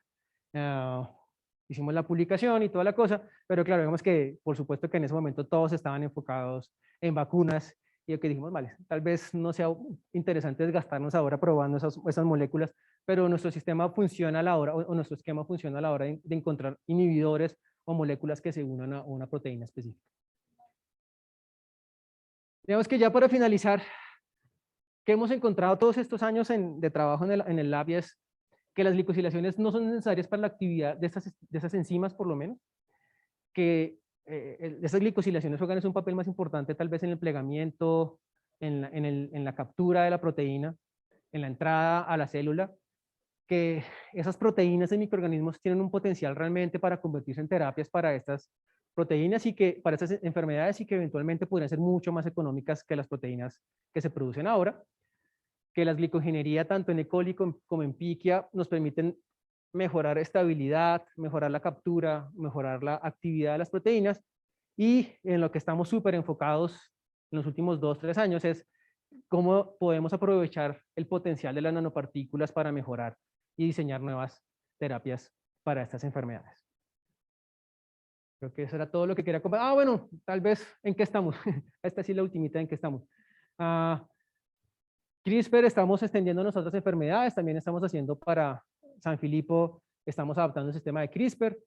hicimos la publicación y toda la cosa, pero claro, vemos que por supuesto que en ese momento todos estaban enfocados en vacunas, y lo que dijimos, vale, tal vez no sea interesante desgastarnos ahora probando esas moléculas, pero nuestro sistema funciona a la hora, o nuestro esquema funciona a la hora de encontrar inhibidores o moléculas que se unan a una proteína específica. Digamos que ya para finalizar, que hemos encontrado todos estos años de trabajo en el lab, es que las glicosilaciones no son necesarias para la actividad de esas enzimas, por lo menos, que esas glicosilaciones juegan un papel más importante tal vez en el plegamiento, en la captura de la proteína, en la entrada a la célula, que esas proteínas de microorganismos tienen un potencial realmente para convertirse en terapias para estas proteínas, y que para estas enfermedades, y que eventualmente podrían ser mucho más económicas que las proteínas que se producen ahora, que las glicogenería tanto en E. coli como en Pichia nos permiten mejorar estabilidad, mejorar la captura, mejorar la actividad de las proteínas, y en lo que estamos súper enfocados en los últimos 2 o 3 años es cómo podemos aprovechar el potencial de las nanopartículas para mejorar y diseñar nuevas terapias para estas enfermedades. Creo que eso era todo lo que quería comentar. Bueno, tal vez en qué estamos. Esta sí es la ultimita en qué estamos. CRISPR, estamos extendiendo a otras enfermedades, también estamos haciendo para San Filipo, estamos adaptando el sistema de CRISPR.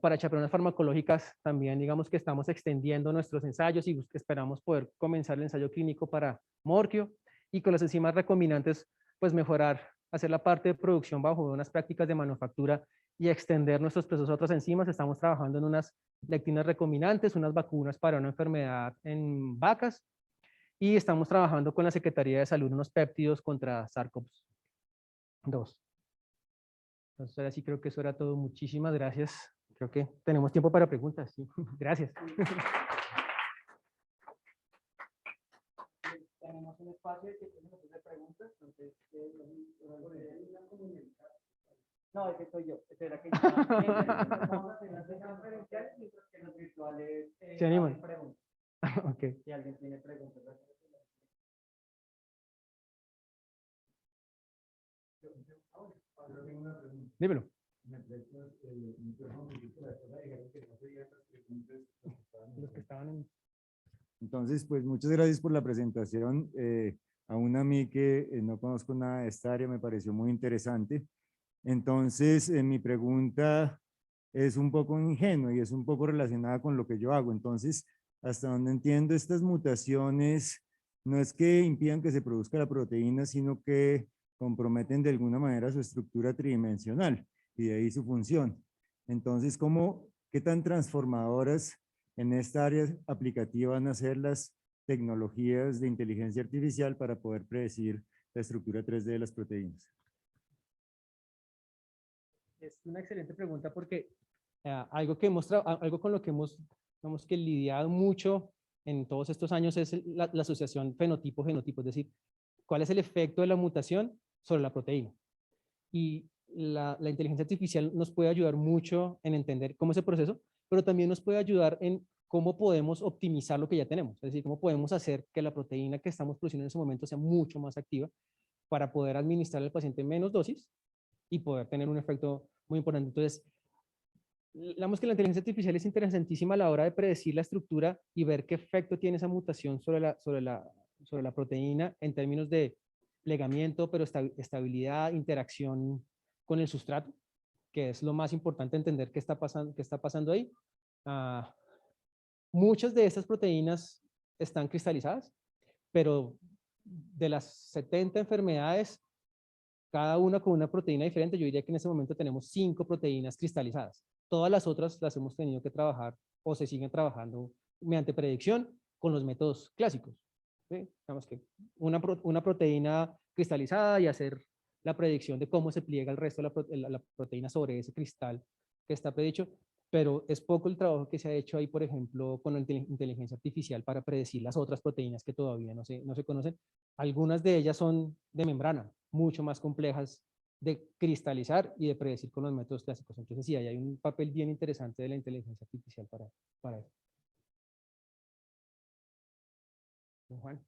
Para chaperonas farmacológicas también digamos que estamos extendiendo nuestros ensayos, y esperamos poder comenzar el ensayo clínico para Morquio, y con las enzimas recombinantes pues mejorar hacer la parte de producción bajo unas prácticas de manufactura y extender nuestros procesos a otras enzimas. Estamos trabajando en unas lectinas recombinantes, unas vacunas para una enfermedad en vacas, y estamos trabajando con la Secretaría de Salud unos péptidos contra SARS-CoV-2. Entonces, ahora sí creo que eso era todo. Muchísimas gracias. Creo que tenemos tiempo para preguntas. Sí. Gracias. Tenemos un espacio de preguntas. Entonces, no, ese soy yo. Espera que vamos a hacer unas conferenciales mientras que los virtuales se animan. Preguntas. Okay. Si alguien tiene preguntas. Dímelo. Los que estaban en... Entonces, pues muchas gracias por la presentación. Aún a mí que no conozco nada de esta área me pareció muy interesante. Entonces, mi pregunta es un poco ingenua y es un poco relacionada con lo que yo hago. Entonces, hasta donde entiendo, estas mutaciones no es que impidan que se produzca la proteína, sino que comprometen de alguna manera su estructura tridimensional y de ahí su función. Entonces, ¿qué tan transformadoras en esta área aplicativa van a ser las tecnologías de inteligencia artificial para poder predecir la estructura 3D de las proteínas? Es una excelente pregunta porque algo con lo que hemos digamos que lidiado mucho en todos estos años es la asociación fenotipo-genotipo, es decir, cuál es el efecto de la mutación sobre la proteína. Y la inteligencia artificial nos puede ayudar mucho en entender cómo es el proceso, pero también nos puede ayudar en cómo podemos optimizar lo que ya tenemos, es decir, cómo podemos hacer que la proteína que estamos produciendo en ese momento sea mucho más activa para poder administrar al paciente menos dosis y poder tener un efecto muy importante. Entonces, digamos que la inteligencia artificial es interesantísima a la hora de predecir la estructura y ver qué efecto tiene esa mutación sobre la proteína en términos de plegamiento, pero estabilidad, interacción con el sustrato, que es lo más importante entender qué está pasando ahí. Muchas de estas proteínas están cristalizadas, pero de las 70 enfermedades, cada una con una proteína diferente, yo diría que en ese momento tenemos 5 proteínas cristalizadas. Todas las otras las hemos tenido que trabajar o se siguen trabajando mediante predicción con los métodos clásicos. ¿Sí? Digamos que una proteína cristalizada y hacer la predicción de cómo se pliega el resto de la proteína sobre ese cristal que está predicho, pero es poco el trabajo que se ha hecho ahí, por ejemplo, con la inteligencia artificial para predecir las otras proteínas que todavía no se conocen. Algunas de ellas son de membrana, mucho más complejas de cristalizar y de predecir con los métodos clásicos. Entonces sí, ahí hay un papel bien interesante de la inteligencia artificial para eso. Juan.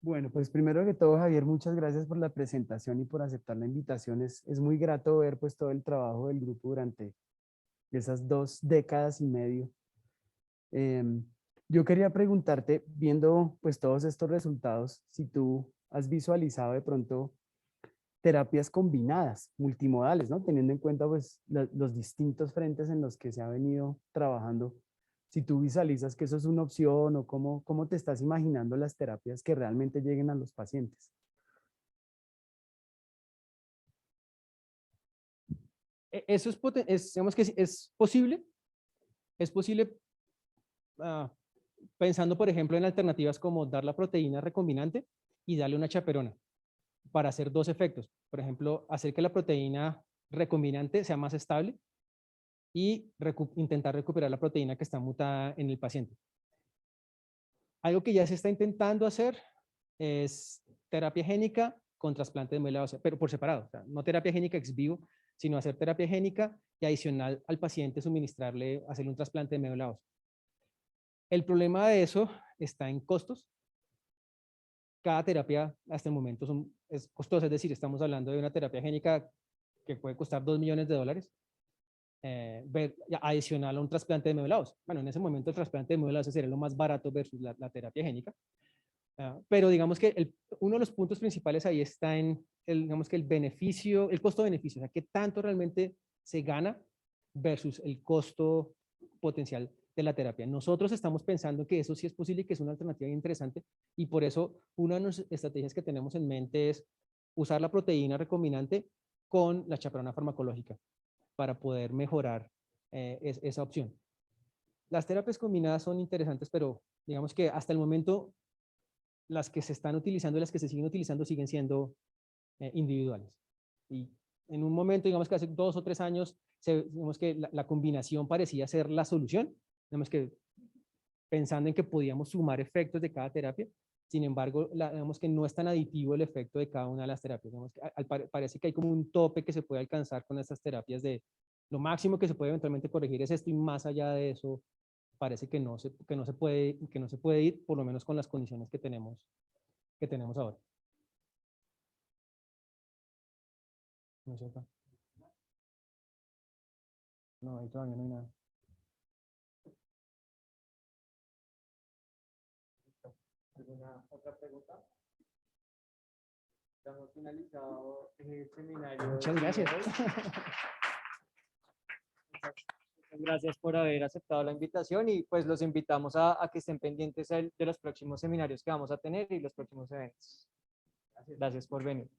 Bueno, pues primero que todo, Javier, muchas gracias por la presentación y por aceptar la invitación. Es muy grato ver pues todo el trabajo del grupo durante esas 2 décadas y medio. Yo quería preguntarte, viendo pues todos estos resultados, si tú has visualizado de pronto terapias combinadas, multimodales, ¿no? Teniendo en cuenta pues los distintos frentes en los que se ha venido trabajando. Si tú visualizas que eso es una opción o cómo te estás imaginando las terapias que realmente lleguen a los pacientes. Eso digamos que es posible. Es posible pensando, por ejemplo, en alternativas como dar la proteína recombinante y darle una chaperona para hacer 2 efectos. Por ejemplo, hacer que la proteína recombinante sea más estable y intentar recuperar la proteína que está mutada en el paciente. Algo que ya se está intentando hacer es terapia génica con trasplante de médula ósea, pero por separado, o sea, no terapia génica ex vivo, sino hacer terapia génica y adicional al paciente hacerle un trasplante de médula ósea. El problema de eso está en costos. Cada terapia hasta el momento es costosa, es decir, estamos hablando de una terapia génica que puede costar $2 millones, adicional a un trasplante de médula ósea. Bueno, en ese momento el trasplante de médula ósea sería lo más barato versus la terapia génica. Pero digamos que uno de los puntos principales ahí está en digamos que el costo-beneficio, o sea, qué tanto realmente se gana versus el costo potencial de la terapia. Nosotros estamos pensando que eso sí es posible y que es una alternativa interesante, y por eso una de las estrategias que tenemos en mente es usar la proteína recombinante con la chaperona farmacológica para poder mejorar esa opción. Las terapias combinadas son interesantes, pero digamos que hasta el momento las que se están utilizando y las que se siguen utilizando siguen siendo individuales. Y en un momento, digamos que hace 2 o 3 años, digamos que la combinación parecía ser la solución, digamos que pensando en que podíamos sumar efectos de cada terapia. Sin embargo, digamos que no es tan aditivo el efecto de cada una de las terapias. Digamos que parece que hay como un tope que se puede alcanzar con estas terapias de lo máximo que se puede eventualmente corregir es esto, y más allá de eso parece que no se puede ir, por lo menos con las condiciones que tenemos ahora. No sé acá. No, ahí todavía no hay nada. ¿Alguna otra pregunta? Ya hemos finalizado el seminario. Muchas gracias. Muchas gracias por haber aceptado la invitación, y pues los invitamos a que estén pendientes de los próximos seminarios que vamos a tener y los próximos eventos. Gracias por venir.